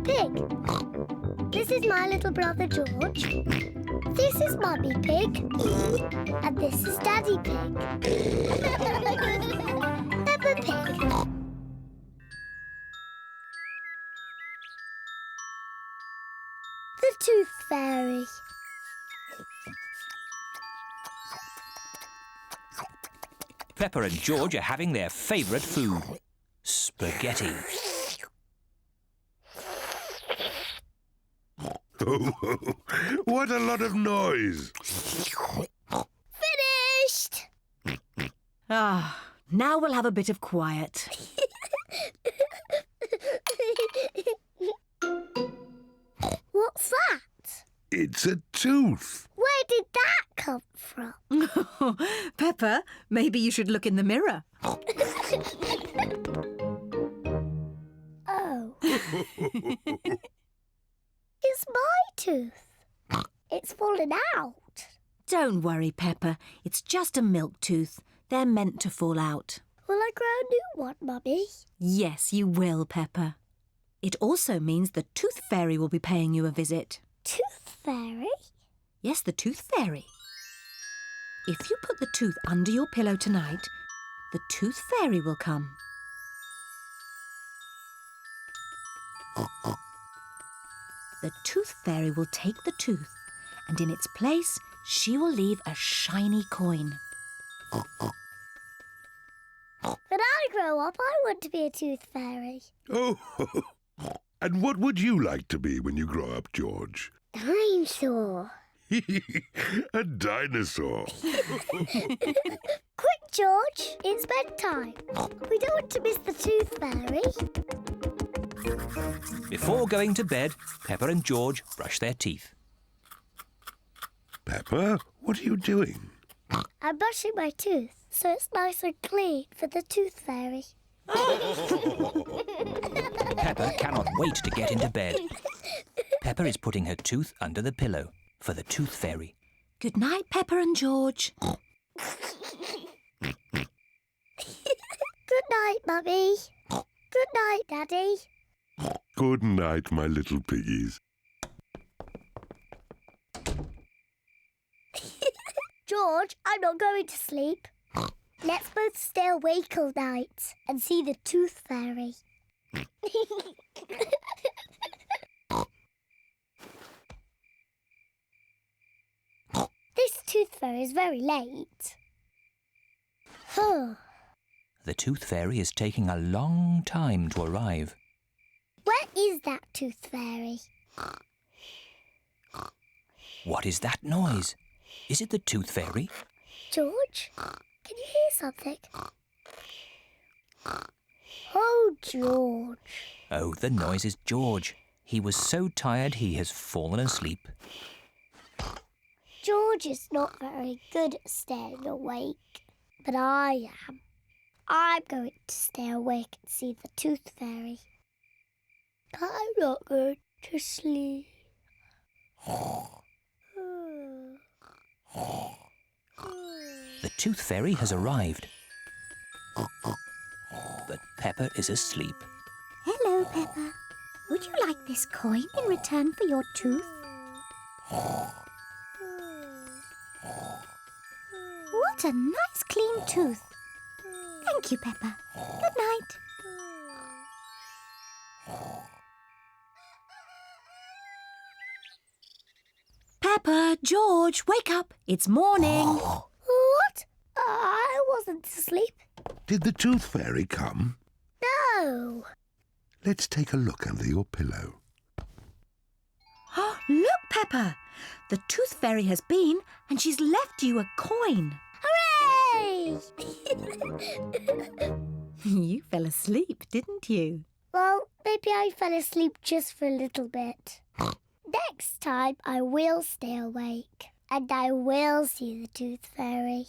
Pig. This is my little brother George. This is Mummy Pig. And this is Daddy Pig. Peppa Pig. The Tooth Fairy. Peppa and George are having their favourite food, spaghetti. What a lot of noise! Finished! Now we'll have a bit of quiet. What's that? It's a tooth. Where did that come from? Peppa, maybe you should look in the mirror. Oh. It's my tooth. It's fallen out. Don't worry, Peppa. It's just a milk tooth. They're meant to fall out. Will I grow a new one, Mummy? Yes, you will, Peppa. It also means the Tooth Fairy will be paying you a visit. Tooth Fairy? Yes, the Tooth Fairy. If you put the tooth under your pillow tonight, the Tooth Fairy will come. The Tooth Fairy will take the tooth, and in its place, she will leave a shiny coin. When I grow up, I want to be a tooth fairy. Oh, and what would you like to be when you grow up, George? Dinosaur. A dinosaur. Quick, George, it's bedtime. We don't want to miss the tooth fairy. Before going to bed, Peppa and George brush their teeth. Peppa, what are you doing? I'm brushing my tooth so it's nice and clean for the tooth fairy. Peppa cannot wait to get into bed. Peppa is putting her tooth under the pillow for the Tooth Fairy. Good night, Peppa and George. Good night, Mummy. Good night, Daddy. Good night, my little piggies. George, I'm not going to sleep. Let's both stay awake all night and see the tooth fairy. This tooth fairy is very late. The Tooth Fairy is taking a long time to arrive. Where is that tooth fairy? What is that noise? Is it the Tooth Fairy? George, can you hear something? Oh, George. Oh, the noise is George. He was so tired he has fallen asleep. George is not very good at staying awake, but I am. I'm going to stay awake and see the tooth fairy. I'm not going to sleep. The Tooth Fairy has arrived. But Peppa is asleep. Hello, Peppa. Would you like this coin in return for your tooth? What a nice clean tooth. Thank you, Peppa. Good night. Peppa, George, wake up. It's morning. What? I wasn't asleep. Did the Tooth Fairy come? No. Let's take a look under your pillow. Look, Peppa. The Tooth Fairy has been and she's left you a coin. Hooray! You fell asleep, didn't you? Well, maybe I fell asleep just for a little bit. Next time I will stay awake and I will see the Tooth Fairy.